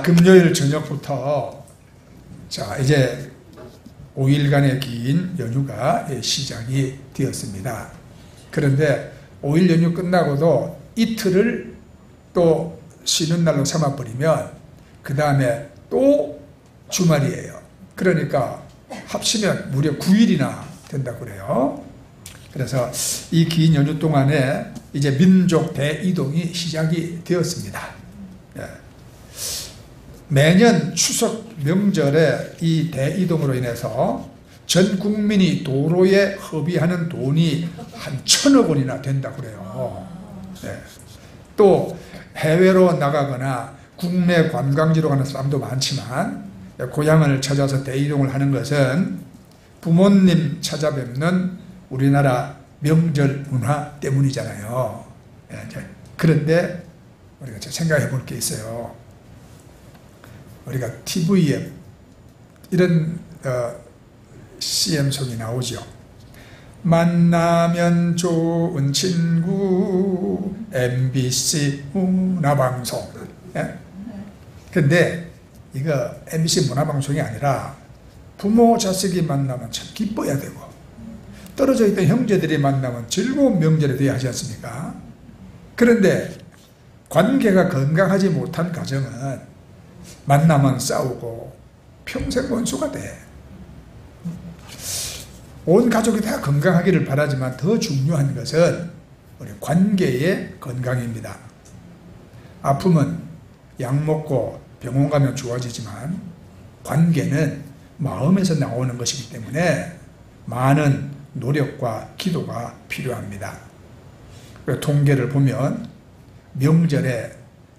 금요일 저녁부터 자 이제 5일간의 긴 연휴가 시작이 되었습니다. 그런데 5일 연휴 끝나고도 이틀을 또 쉬는 날로 삼아버리면 그 다음에 또 주말이에요. 그러니까 합치면 무려 9일이나 된다고 그래요. 그래서 이 긴 연휴 동안에 이제 민족 대이동이 시작이 되었습니다. 매년 추석 명절에 이 대이동으로 인해서 전 국민이 도로에 허비하는 돈이 한 1,000억 원이나 된다고 그래요. 또 해외로 나가거나 국내 관광지로 가는 사람도 많지만 고향을 찾아서 대이동을 하는 것은 부모님 찾아뵙는 우리나라 명절 문화 때문이잖아요. 그런데 우리가 생각해 볼 게 있어요. 우리가 TV에 이런 CM송이 나오죠. 만나면 좋은 친구 MBC 문화방송. 근데 이거 MBC 문화방송이 아니라 부모 자식이 만나면 참 기뻐야 되고 떨어져 있던 형제들이 만나면 즐거운 명절이 되어야 하지 않습니까? 그런데 관계가 건강하지 못한 가정은 만나면 싸우고 평생 원수가 돼. 온 가족이 다 건강하기를 바라지만 더 중요한 것은 우리 관계의 건강입니다. 아픔은 약 먹고 병원 가면 좋아지지만 관계는 마음에서 나오는 것이기 때문에 많은 노력과 기도가 필요합니다. 통계를 보면 명절에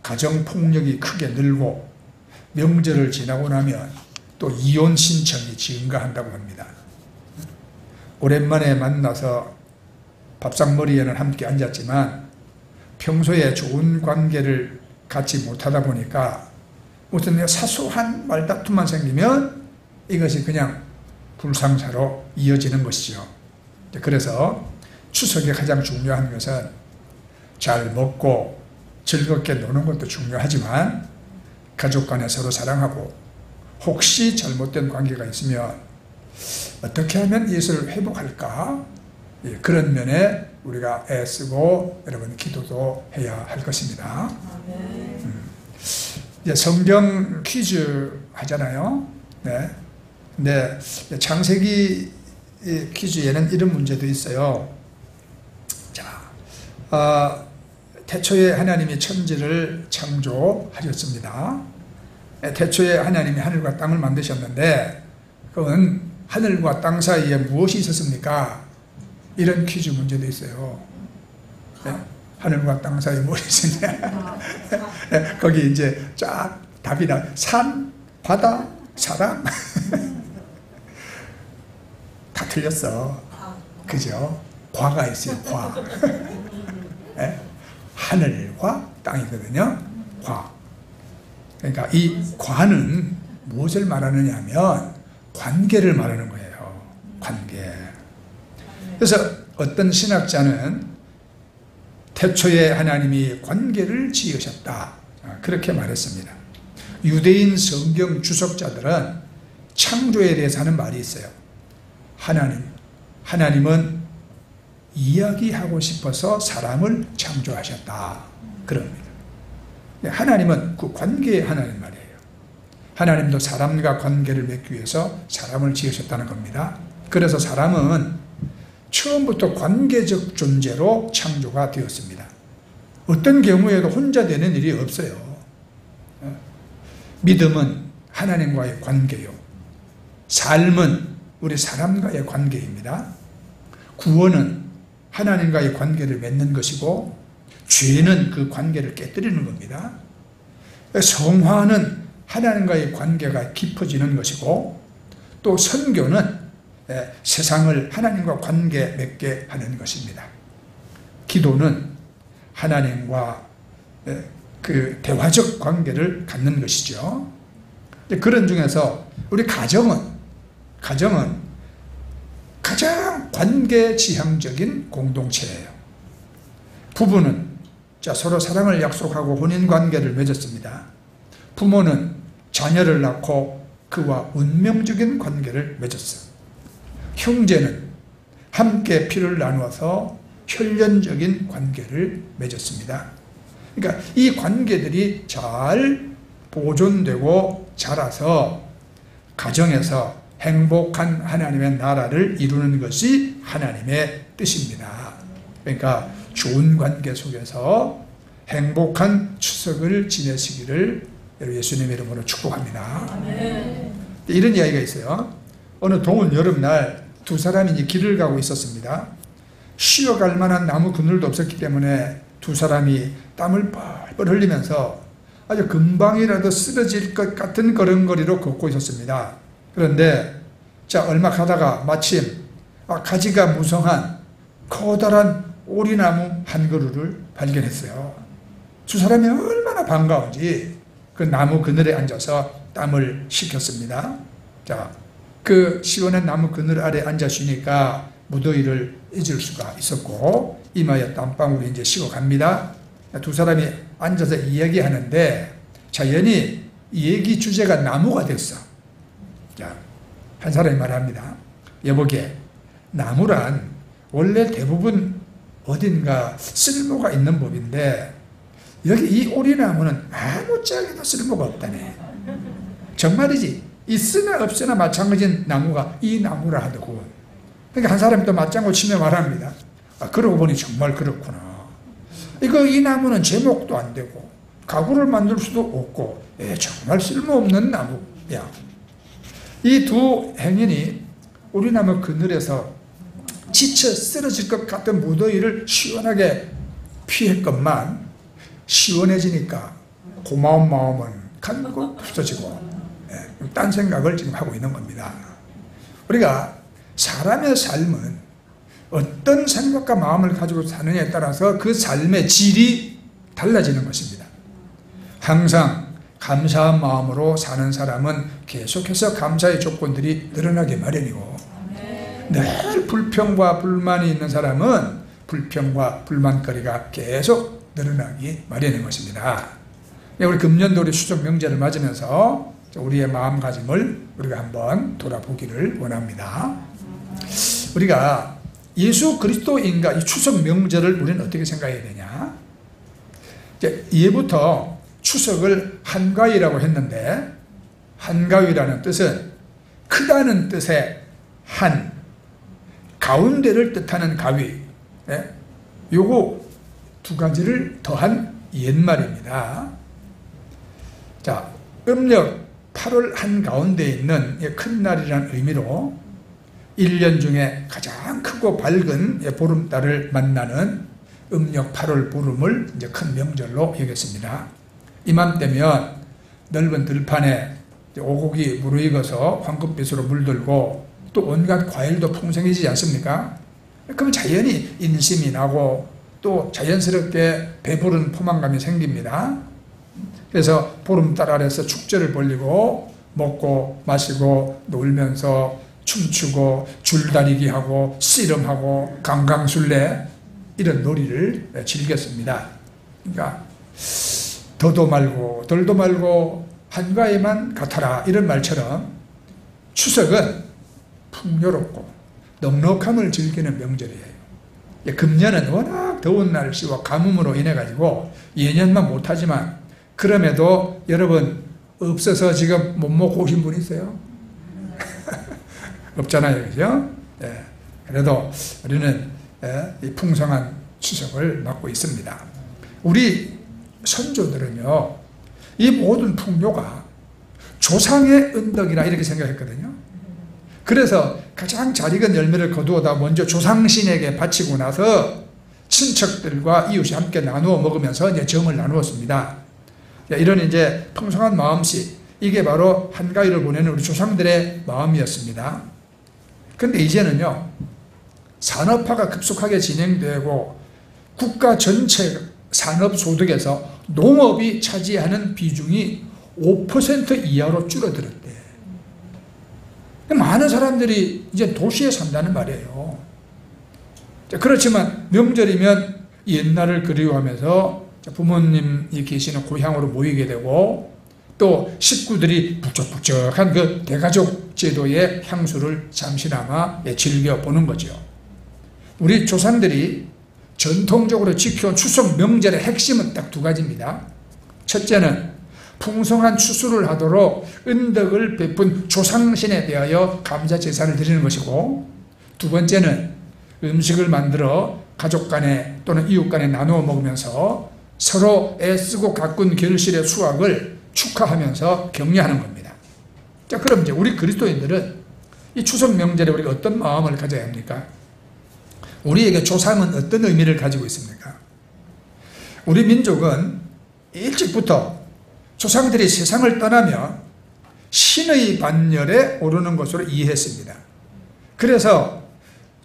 가정폭력이 크게 늘고 명절을 지나고 나면 또 이혼 신청이 증가한다고 합니다. 오랜만에 만나서 밥상머리에는 함께 앉았지만 평소에 좋은 관계를 갖지 못하다 보니까 무슨 사소한 말다툼만 생기면 이것이 그냥 불상사로 이어지는 것이죠. 그래서 추석에 가장 중요한 것은 잘 먹고 즐겁게 노는 것도 중요하지만 가족 간에 서로 사랑하고 혹시 잘못된 관계가 있으면 어떻게 하면 이것을 회복할까? 그런 면에 우리가 애쓰고 여러분 기도도 해야 할 것입니다. 이제 성경 퀴즈 하잖아요. 네. 근데 창세기 퀴즈에는 이런 문제도 있어요. 자, 태초에 하나님이 천지를 창조하셨습니다. 태초에 하나님이 하늘과 땅을 만드셨는데 그건 하늘과 땅 사이에 무엇이 있었습니까? 이런 퀴즈 문제도 있어요. 네? 하늘과 땅 사이에 무엇이 있었냐? 네, 거기 이제 쫙 답이 나. 산, 바다, 사람. 다 틀렸어. 그죠? 과가 있어요. 과. 네? 하늘과 땅이거든요. 과. 그러니까 이 과는 무엇을 말하느냐 하면 관계를 말하는 거예요. 관계. 그래서 어떤 신학자는 태초에 하나님이 관계를 지으셨다. 그렇게 말했습니다. 유대인 성경 주석자들은 창조에 대해서 하는 말이 있어요. 하나님은 이야기하고 싶어서 사람을 창조하셨다. 그럽니다. 하나님은 그 관계의 하나님 말이에요. 하나님도 사람과 관계를 맺기 위해서 사람을 지으셨다는 겁니다. 그래서 사람은 처음부터 관계적 존재로 창조가 되었습니다. 어떤 경우에도 혼자 되는 일이 없어요. 믿음은 하나님과의 관계요. 삶은 우리 사람과의 관계입니다. 구원은 하나님과의 관계를 맺는 것이고 죄는 그 관계를 깨뜨리는 겁니다. 성화는 하나님과의 관계가 깊어지는 것이고 또 선교는 세상을 하나님과 관계 맺게 하는 것입니다. 기도는 하나님과 그 대화적 관계를 갖는 것이죠. 그런 중에서 우리 가정은 가장 관계지향적인 공동체예요. 부부는 서로 사랑을 약속하고 혼인관계를 맺었습니다. 부모는 자녀를 낳고 그와 운명적인 관계를 맺었어요. 형제는 함께 피를 나누어서 혈연적인 관계를 맺었습니다. 그러니까 이 관계들이 잘 보존되고 자라서 가정에서 행복한 하나님의 나라를 이루는 것이 하나님의 뜻입니다. 그러니까 좋은 관계 속에서 행복한 추석을 지내시기를 예수님의 이름으로 축복합니다. 아멘. 이런 이야기가 있어요. 어느 더운 여름날 두 사람이 이제 길을 가고 있었습니다. 쉬어갈 만한 나무 그늘도 없었기 때문에 두 사람이 땀을 뻘뻘 흘리면서 아주 금방이라도 쓰러질 것 같은 걸음걸이로 걷고 있었습니다. 그런데 얼마 가다가 마침 가지가 무성한 커다란 오리나무 한 그루를 발견했어요. 두 사람이 얼마나 반가운지 그 나무 그늘에 앉아서 땀을 식혔습니다. 그 시원한 나무 그늘 아래 앉아 쉬니까 무더위를 잊을 수가 있었고 이마에 땀방울이 이제 식어갑니다. 두 사람이 앉아서 이야기하는데 자연히 얘기 주제가 나무가 됐어. 한 사람이 말합니다. 여보게, 나무란 원래 대부분 어딘가 쓸모가 있는 법인데 여기 이 오리나무는 아무짝에도 쓸모가 없다네. 정말이지. 있으나 없으나 마찬가지인 나무가 이 나무라 하더군. 그러니까 한 사람이 또 맞장구 치며 말합니다. 그러고 보니 정말 그렇구나. 이 나무는 제목도 안 되고 가구를 만들 수도 없고 정말 쓸모없는 나무야. 이 두 행인이 오리나무 그늘에서 지쳐 쓰러질 것 같은 무더위를 시원하게 피했건만 시원해지니까 고마운 마음은 간고 없어지고 딴 생각을 지금 하고 있는 겁니다. 우리가 사람의 삶은 어떤 생각과 마음을 가지고 사느냐에 따라서 그 삶의 질이 달라지는 것입니다. 항상 감사한 마음으로 사는 사람은 계속해서 감사의 조건들이 늘어나게 마련이고 늘 불평과 불만이 있는 사람은 불평과 불만거리가 계속 늘어나기 마련인 것입니다. 우리 금년도 우리 추석 명절을 맞으면서 우리의 마음가짐을 우리가 한번 돌아보기를 원합니다. 우리가 예수 그리스도인과 이 추석 명절을 우리는 어떻게 생각해야 되냐? 예부터 추석을 한가위라고 했는데 한가위라는 뜻은 크다는 뜻의 한, 가운데를 뜻하는 가위, 요거 두 가지를 더한 옛말입니다. 음력 8월 한가운데에 있는 큰 날이라는 의미로 1년 중에 가장 크고 밝은 보름달을 만나는 음력 8월 보름을 이제 큰 명절로 여겼습니다. 이맘때면 넓은 들판에 오곡이 무르익어서 황금빛으로 물들고 또 온갖 과일도 풍성해지지 않습니까? 그럼 자연히 인심이 나고 또 자연스럽게 배부른 포만감이 생깁니다. 그래서 보름달 아래서 축제를 벌리고 먹고 마시고 놀면서 춤추고 줄다리기 하고 씨름하고 강강술래 이런 놀이를 즐겼습니다. 그러니까 더도 말고 덜도 말고 한가위만 같아라 이런 말처럼 추석은 풍요롭고 넉넉함을 즐기는 명절이에요. 금년은 워낙 더운 날씨와 가뭄으로 인해 가지고 예년만 못하지만 그럼에도 여러분 없어서 지금 못 먹고 오신 분 있어요? 없잖아요, 그죠? 그래도 우리는 이 풍성한 추석을 맞고 있습니다. 우리 선조들은요, 이 모든 풍요가 조상의 은덕이라 이렇게 생각했거든요. 그래서 가장 잘 익은 열매를 거두어다 먼저 조상신에게 바치고 나서 친척들과 이웃이 함께 나누어 먹으면서 이제 정을 나누었습니다. 이런 이제 풍성한 마음씨, 이게 바로 한가위를 보내는 우리 조상들의 마음이었습니다. 근데 이제는요, 산업화가 급속하게 진행되고 국가 전체 산업소득에서 농업이 차지하는 비중이 5% 이하로 줄어들었대. 많은 사람들이 이제 도시에 산다는 말이에요. 그렇지만 명절이면 옛날을 그리워하면서 부모님이 계시는 고향으로 모이게 되고 또 식구들이 북적북적한 그 대가족 제도의 향수를 잠시나마 즐겨보는 거죠. 우리 조상들이 전통적으로 지켜온 추석 명절의 핵심은 딱 두 가지입니다. 첫째는 풍성한 추수를 하도록 은덕을 베푼 조상신에 대하여 감사 제사를 드리는 것이고, 두 번째는 음식을 만들어 가족 간에 또는 이웃 간에 나누어 먹으면서 서로 애쓰고 가꾼 결실의 수확을 축하하면서 격려하는 겁니다. 자, 그럼 이제 우리 그리스도인들은 이 추석 명절에 우리가 어떤 마음을 가져야 합니까? 우리에게 조상은 어떤 의미를 가지고 있습니까? 우리 민족은 일찍부터 조상들이 세상을 떠나며 신의 반열에 오르는 것으로 이해했습니다. 그래서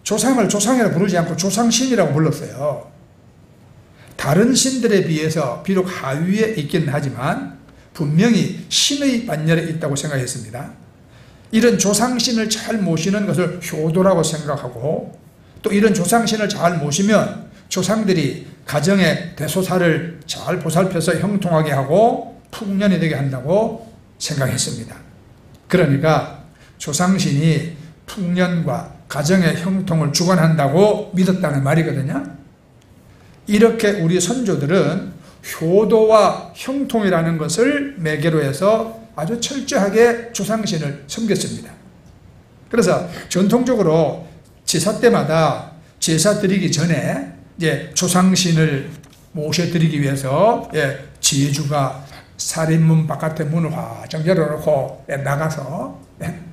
조상을 조상이라고 부르지 않고 조상신이라고 불렀어요. 다른 신들에 비해서 비록 하위에 있기는 하지만 분명히 신의 반열에 있다고 생각했습니다. 이런 조상신을 잘 모시는 것을 효도라고 생각하고, 또 이런 조상신을 잘 모시면 조상들이 가정의 대소사를 잘 보살펴서 형통하게 하고 풍년이 되게 한다고 생각했습니다. 그러니까 조상신이 풍년과 가정의 형통을 주관한다고 믿었다는 말이거든요. 이렇게 우리 선조들은 효도와 형통이라는 것을 매개로 해서 아주 철저하게 조상신을 섬겼습니다. 그래서 전통적으로 제사 때마다 제사 드리기 전에 이제 조상신을 모셔드리기 위해서 지혜주가 살인문 바깥에 문을 활짝 열어놓고 나가서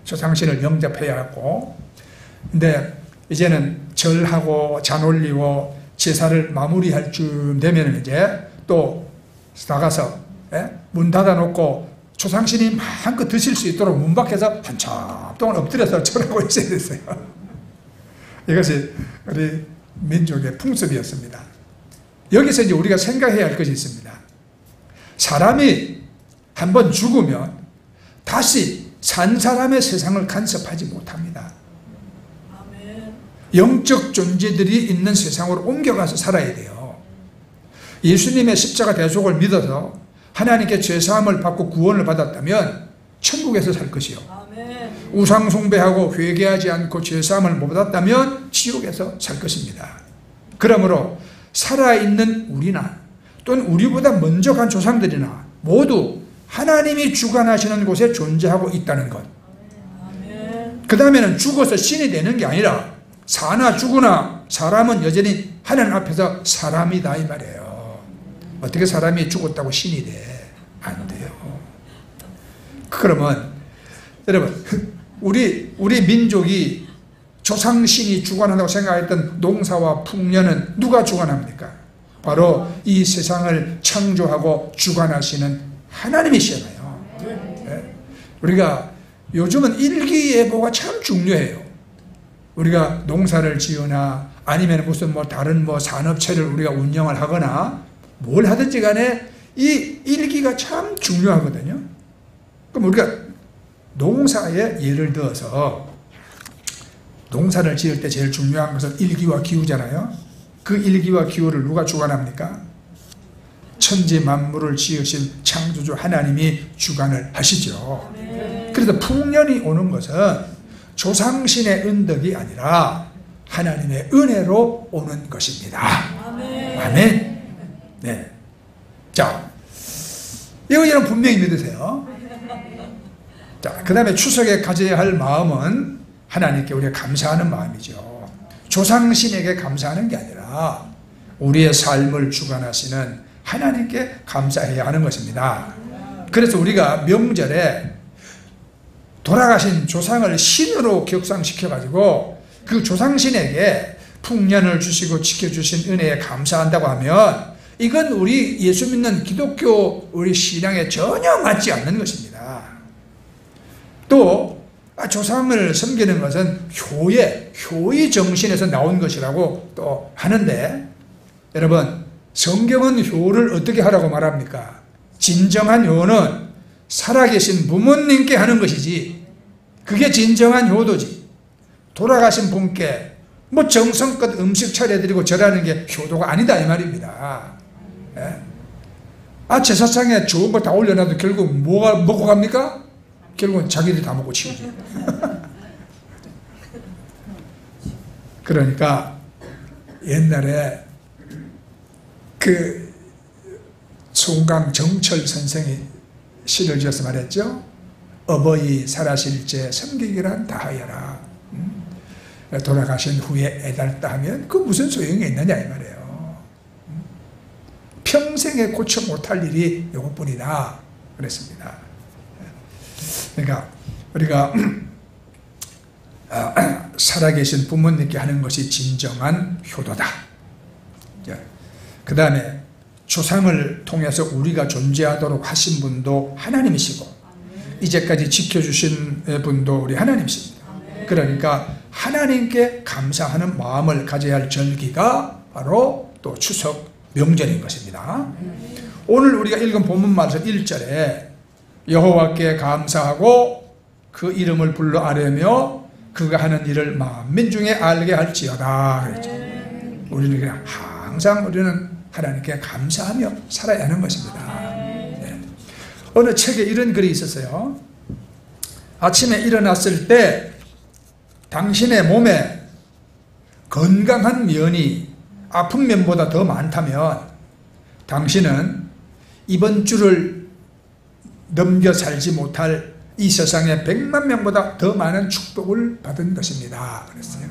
조상신을 영접해야 하고, 근데 이제는 절하고 잔 올리고 제사를 마무리할 쯤 되면 이제 또 나가서 문 닫아놓고 조상신이 마음껏 드실 수 있도록 문 밖에서 한참 동안 엎드려서 절하고 있어야 됐어요. 이것이 우리 민족의 풍습이었습니다. 여기서 이제 우리가 생각해야 할 것이 있습니다. 사람이 한번 죽으면 다시 산 사람의 세상을 간섭하지 못합니다. 영적 존재들이 있는 세상으로 옮겨가서 살아야 돼요. 예수님의 십자가 대속을 믿어서 하나님께 죄사함을 받고 구원을 받았다면 천국에서 살 것이요. 우상 숭배하고 회개하지 않고 죄사함을 못 받았다면 지옥에서 살 것입니다. 그러므로 살아있는 우리나 또는 우리보다 먼저 간 조상들이나 모두 하나님이 주관하시는 곳에 존재하고 있다는 것. 그 다음에는 죽어서 신이 되는 게 아니라 사나 죽으나 사람은 여전히 하나님 앞에서 사람이다 이 말이에요. 어떻게 사람이 죽었다고 신이 돼? 안 돼요. 그러면 여러분, 우리 민족이 조상신이 주관한다고 생각했던 농사와 풍년은 누가 주관합니까? 바로 이 세상을 창조하고 주관하시는 하나님이시잖아요. 네? 우리가 요즘은 일기예보가 참 중요해요. 우리가 농사를 지으나 아니면 무슨 다른 산업체를 우리가 운영을 하거나 뭘 하든지 간에 이 일기가 참 중요하거든요. 그럼 우리가 농사에 예를 들어서 농사를 지을 때 제일 중요한 것은 일기와 기후잖아요. 그 일기와 기후를 누가 주관합니까? 천지 만물을 지으신 창조주 하나님이 주관을 하시죠. 그래서 풍년이 오는 것은 조상신의 은덕이 아니라 하나님의 은혜로 오는 것입니다. 아멘. 네. 자, 이거 여러분 분명히 믿으세요. 자, 그 다음에 추석에 가져야 할 마음은 하나님께 우리가 감사하는 마음이죠. 조상신에게 감사하는 게 아니라 우리의 삶을 주관하시는 하나님께 감사해야 하는 것입니다. 그래서 우리가 명절에 돌아가신 조상을 신으로 격상시켜가지고 그 조상신에게 풍년을 주시고 지켜주신 은혜에 감사한다고 하면 이건 우리 예수 믿는 기독교 우리 신앙에 전혀 맞지 않는 것입니다. 또 조상을 섬기는 것은 효의 정신에서 나온 것이라고 또 하는데, 여러분 성경은 효를 어떻게 하라고 말합니까? 진정한 효는 살아계신 부모님께 하는 것이지, 그게 진정한 효도지. 돌아가신 분께 정성껏 음식 차려드리고 절하는 게 효도가 아니다 이 말입니다. 예? 제사상에 좋은 거 다 올려놔도 결국 뭐가 먹고 갑니까? 결국은 자기들이 다 먹고 치우지. 그러니까 옛날에 그 송강 정철 선생이 시를 지어서 말했죠. 어버이 살아실제 섬기기란 다하여라. 돌아가신 후에 애달다 하면 그 무슨 소용이 있느냐 이 말이에요. 평생에 고쳐 못할 일이 요것뿐이다 그랬습니다. 그러니까 우리가 살아계신 부모님께 하는 것이 진정한 효도다. 그 다음에 조상을 통해서 우리가 존재하도록 하신 분도 하나님이시고 이제까지 지켜주신 분도 우리 하나님이십니다. 그러니까 하나님께 감사하는 마음을 가져야 할 절기가 바로 또 추석 명절인 것입니다. 오늘 우리가 읽은 본문 말씀 1절에 여호와께 감사하고 그 이름을 불러 아뢰며 그가 하는 일을 만민 중에 알게 할지어다 그랬죠. 우리는 그냥 항상 우리는 하나님께 감사하며 살아야 하는 것입니다. 네. 어느 책에 이런 글이 있었어요. 아침에 일어났을 때 당신의 몸에 건강한 면이 아픈 면보다 더 많다면 당신은 이번 주를 넘겨 살지 못할 이 세상에 100만 명보다 더 많은 축복을 받은 것입니다. 그랬어요.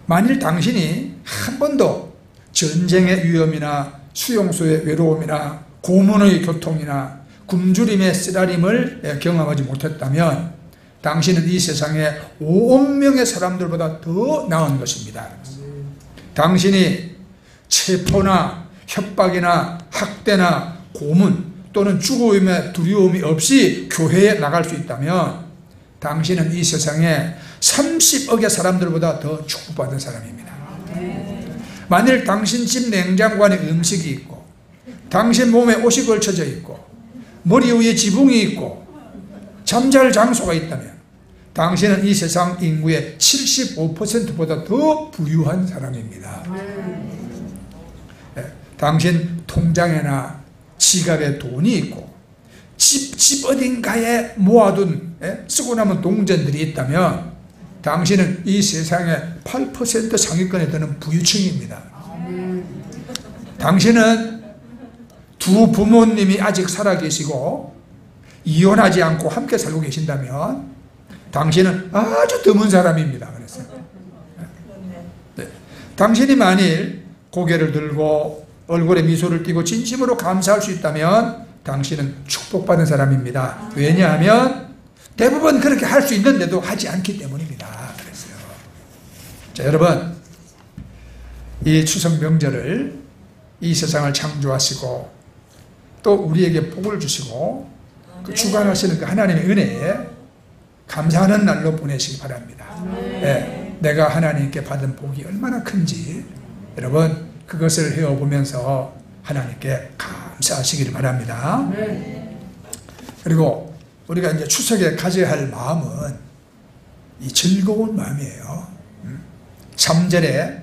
만일 당신이 한 번도 전쟁의 위험이나 수용소의 외로움이나 고문의 교통이나 굶주림의 쓰라림을 경험하지 못했다면 당신은 이 세상에 5억 명의 사람들보다 더 나은 것입니다. 당신이 체포나 협박이나 학대나 고문 또는 죽음의 두려움이 없이 교회에 나갈 수 있다면 당신은 이 세상에 30억의 사람들보다 더 축복받은 사람입니다. 만일 당신 집 냉장고 안에 음식이 있고 당신 몸에 옷이 걸쳐져 있고 머리 위에 지붕이 있고 잠잘 장소가 있다면 당신은 이 세상 인구의 75%보다 더 부유한 사람입니다. 당신 통장에나 지갑에 돈이 있고 집 어딘가에 모아둔 쓰고 남은 동전들이 있다면 당신은 이 세상의 8% 상위권에 드는 부유층입니다. 당신은 두 부모님이 아직 살아계시고 이혼하지 않고 함께 살고 계신다면 당신은 아주 드문 사람입니다. 그랬어요. 네. 당신이 만일 고개를 들고 얼굴에 미소를 띠고 진심으로 감사할 수 있다면 당신은 축복받은 사람입니다. 왜냐하면 대부분 그렇게 할 수 있는데도 하지 않기 때문입니다. 그랬어요. 자, 여러분, 이 추석 명절을 이 세상을 창조하시고 또 우리에게 복을 주시고 그 주관하시는 그 하나님의 은혜에 감사하는 날로 보내시기 바랍니다. 네, 내가 하나님께 받은 복이 얼마나 큰지 여러분 그것을 헤어보면서 하나님께 감사하시기를 바랍니다. 그리고 우리가 이제 추석에 가져야 할 마음은 이 즐거운 마음이에요. 3절에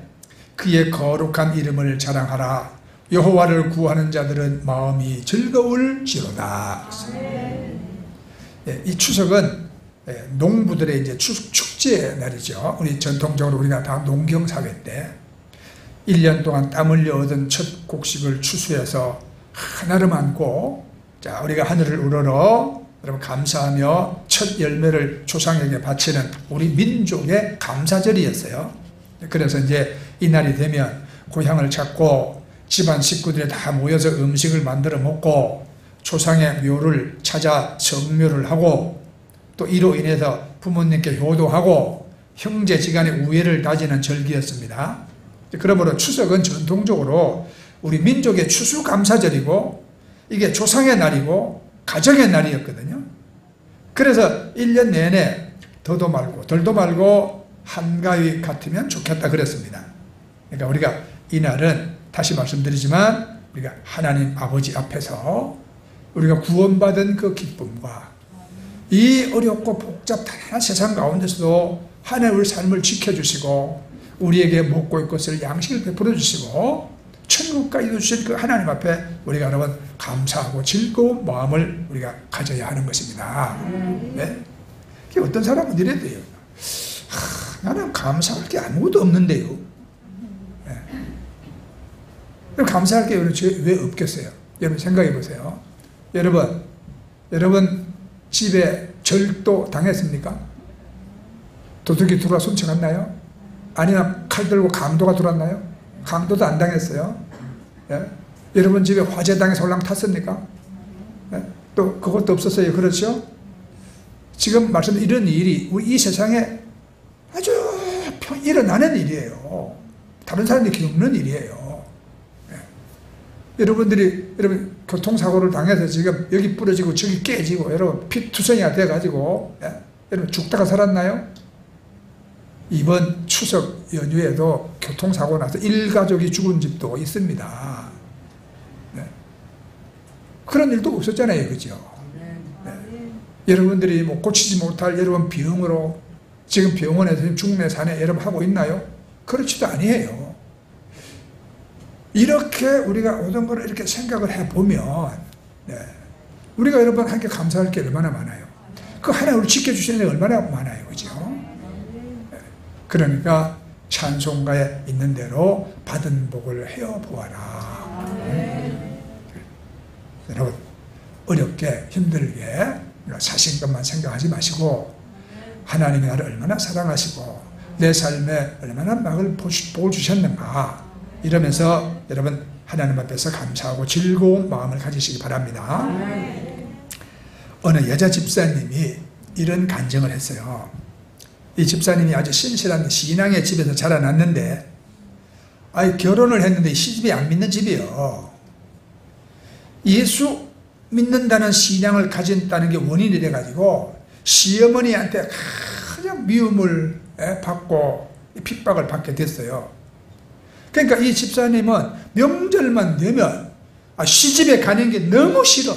그의 거룩한 이름을 자랑하라. 여호와를 구하는 자들은 마음이 즐거울지로다. 이 추석은 농부들의 이제 축제 날이죠. 우리 전통적으로 우리가 다 농경 사회 때 1년 동안 땀 흘려 얻은 첫 곡식을 추수해서 하나를 안고 자 우리가 하늘을 우러러 여러분 감사하며 첫 열매를 조상에게 바치는 우리 민족의 감사절이었어요. 그래서 이제 이날이 되면 고향을 찾고 집안 식구들이 다 모여서 음식을 만들어 먹고 조상의 묘를 찾아 성묘를 하고 또 이로 인해서 부모님께 효도하고 형제지간의 우애를 다지는 절기였습니다. 그러므로 추석은 전통적으로 우리 민족의 추수감사절이고 이게 조상의 날이고 가정의 날이었거든요. 그래서 1년 내내 더도 말고 덜도 말고 한가위 같으면 좋겠다 그랬습니다. 그러니까 우리가 이날은 다시 말씀드리지만 우리가 하나님 아버지 앞에서 우리가 구원받은 그 기쁨과 이 어렵고 복잡한 세상 가운데서도 하나님의 삶을 지켜주시고 우리에게 먹고 일 것을 양식을 베풀어 주시고 천국까지도 주신 그 하나님 앞에 우리가 여러분 감사하고 즐거운 마음을 우리가 가져야 하는 것입니다. 네? 어떤 사람은 이래 돼요. 나는 감사할 게 아무것도 없는데요. 네. 그럼 감사할 게 왜 없겠어요? 여러분 생각해 보세요. 여러분 집에 절도 당했습니까? 도둑이 들어와 훔쳐갔나요? 아니면 칼 들고 강도가 들어왔나요? 강도도 안 당했어요. 예? 여러분 집에 화재 당해서 홀랑 탔습니까? 예? 또 그것도 없었어요. 그렇죠? 지금 말씀드린 이런 일이 우리 이 세상에 아주 일어나는 일이에요. 다른 사람들이 겪는 일이에요. 예. 여러분 교통사고를 당해서 지금 여기 부러지고 저기 깨지고 여러분 피투성이가 돼가지고 예? 여러분 죽다가 살았나요? 이번 추석 연휴에도 교통사고 나서 일가족이 죽은 집도 있습니다. 네. 그런 일도 없었잖아요. 그죠? 네. 여러분들이 뭐 고치지 못할 여러분 병으로 지금 병원에서 중내 산에 여러분 하고 있나요? 그렇지도 아니에요. 이렇게 우리가 모든 걸 이렇게 생각을 해보면 네. 우리가 여러분 함께 감사할 게 얼마나 많아요. 그 하나님을 지켜주시는 게 얼마나 많아요. 그죠? 그러니까 찬송가에 있는 대로 받은 복을 헤어 보아라. 여러분 어렵게 힘들게 사신 것만 생각하지 마시고 하나님이 나를 얼마나 사랑하시고 내 삶에 얼마나 복을 주셨는가 이러면서 여러분 하나님 앞에서 감사하고 즐거운 마음을 가지시기 바랍니다. 어느 여자 집사님이 이런 간증을 했어요. 이 집사님이 아주 신실한 신앙의 집에서 자라났는데 결혼을 했는데 시집이 안 믿는 집이에요. 예수 믿는다는 신앙을 가진다는 게 원인이 돼가지고 시어머니한테 가장 미움을 받고 핍박을 받게 됐어요. 그러니까 이 집사님은 명절만 되면 시집에 가는 게 너무 싫어.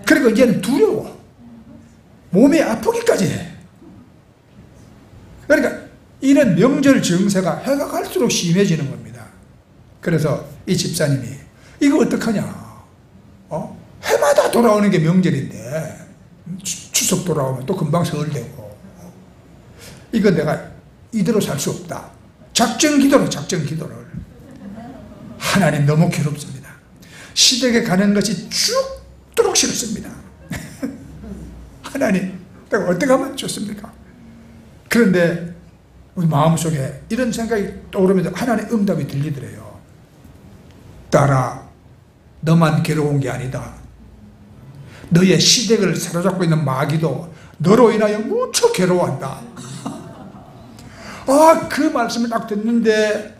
그리고 이제는 두려워. 몸이 아프기까지 해. 그러니까 이런 명절 증세가 해가 갈수록 심해지는 겁니다. 그래서 이 집사님이 이거 어떡하냐. 해마다 돌아오는 게 명절인데 추석 돌아오면 또 금방 설 되고 이거 내가 이대로 살 수 없다. 작정 기도를 하나님 너무 괴롭습니다. 시댁에 가는 것이 죽도록 싫습니다. 하나님 내가 어떻게 하면 좋습니까? 그런데 우리 마음속에 이런 생각이 떠오르면서 하나님 응답이 들리더래요. 딸아, 너만 괴로운 게 아니다. 너의 시댁을 사로잡고 있는 마귀도 너로 인하여 무척 괴로워한다. 그 말씀을 딱 듣는데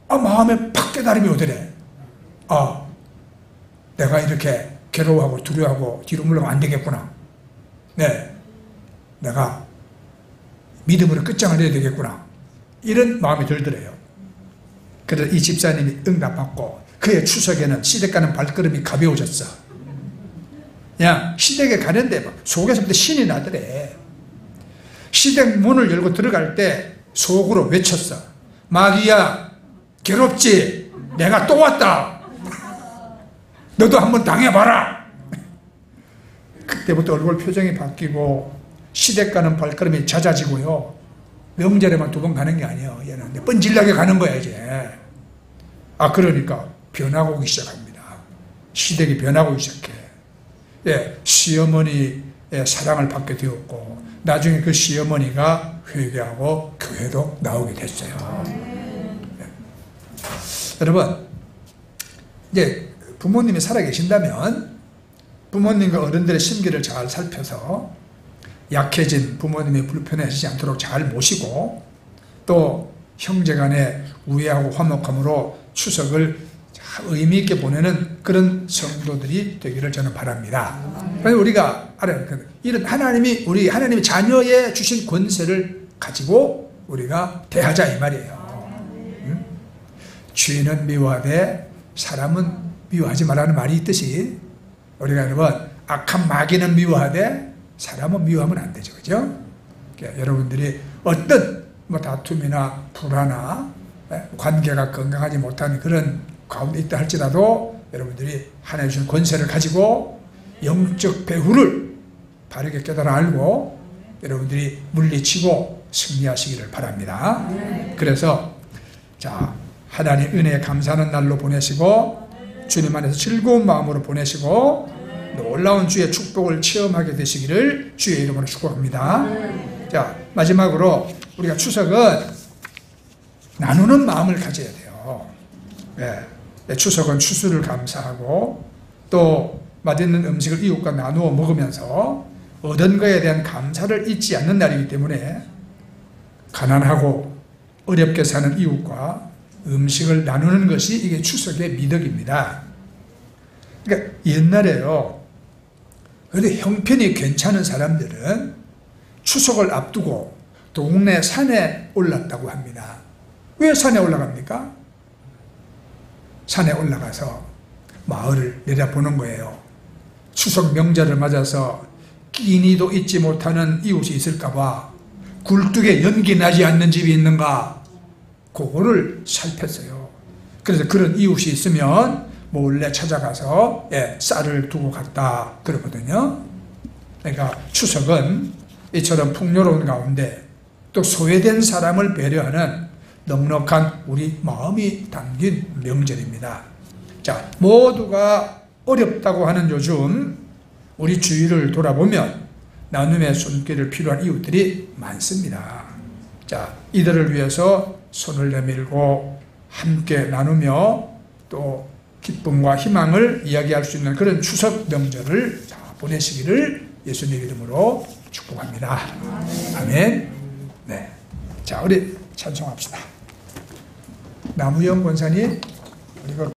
마음에 팍 깨달음이 오더래. 내가 이렇게 괴로워하고 두려워하고 뒤로 물러가면 안 되겠구나. 네, 내가 믿음으로 끝장을 내야 되겠구나. 이런 마음이 들더래요. 그래서 이 집사님이 응답받고 그의 추석에는 시댁 가는 발걸음이 가벼워졌어. 그냥 시댁에 가는데 속에서부터 신이 나더래. 시댁 문을 열고 들어갈 때 속으로 외쳤어. 마귀야, 괴롭지? 내가 또 왔다. 너도 한번 당해봐라. 그때부터 얼굴 표정이 바뀌고 시댁 가는 발걸음이 잦아지고요. 명절에만 2번 가는 게 아니에요. 얘는 뻔질나게 가는 거야 이제. 그러니까 변하고 오기 시작합니다. 시댁이 변하고 시작해. 시어머니의 사랑을 받게 되었고 나중에 그 시어머니가 회개하고 교회도 나오게 됐어요. 여러분 이제 부모님이 살아계신다면 부모님과 어른들의 심기를 잘 살펴서 약해진 부모님이 불편해지지 않도록 잘 모시고 또 형제간의 우애하고 화목함으로 추석을 의미 있게 보내는 그런 성도들이 되기를 저는 바랍니다. 그래서 우리가 알아야 이런 하나님이 자녀에 주신 권세를 가지고 우리가 대하자 이 말이에요. 죄는 미워하되 사람은 미워하지 말라는 말이 있듯이 우리가 여러분 악한 마귀는 미워하되 사람은 미워하면 안 되죠. 그죠? 그러니까 여러분들이 어떤 다툼이나 불화나 관계가 건강하지 못한 그런 가운데 있다 할지라도 여러분들이 하나님 주신 권세를 가지고 영적 배후를 바르게 깨달아 알고 여러분들이 물리치고 승리하시기를 바랍니다. 그래서 자, 하나님 은혜에 감사하는 날로 보내시고 주님 안에서 즐거운 마음으로 보내시고 놀라운 주의 축복을 체험하게 되시기를 주의 이름으로 축복합니다. 자, 마지막으로 우리가 추석은 나누는 마음을 가져야 돼요. 추석은 추수를 감사하고 또 맛있는 음식을 이웃과 나누어 먹으면서 얻은 것에 대한 감사를 잊지 않는 날이기 때문에 가난하고 어렵게 사는 이웃과 음식을 나누는 것이 이게 추석의 미덕입니다. 그러니까 옛날에요, 그런데 형편이 괜찮은 사람들은 추석을 앞두고 동네 산에 올랐다고 합니다. 왜 산에 올라갑니까? 산에 올라가서 마을을 내려보는 거예요. 추석 명절을 맞아서 끼니도 잊지 못하는 이웃이 있을까봐 굴뚝에 연기 나지 않는 집이 있는가, 그거를 살폈어요. 그래서 그런 이웃이 있으면 몰래 찾아가서 쌀을 두고 갔다 그러거든요. 그러니까 추석은 이처럼 풍요로운 가운데 또 소외된 사람을 배려하는 넉넉한 우리 마음이 담긴 명절입니다. 자, 모두가 어렵다고 하는 요즘 우리 주위를 돌아보면 나눔의 손길을 필요한 이웃들이 많습니다. 자, 이들을 위해서 손을 내밀고 함께 나누며 또 기쁨과 희망을 이야기할 수 있는 그런 추석 명절을 보내시기를 예수님 이름으로 축복합니다. 아멘. 네. 자, 우리 찬송합시다. 남우영 권사님, 그리고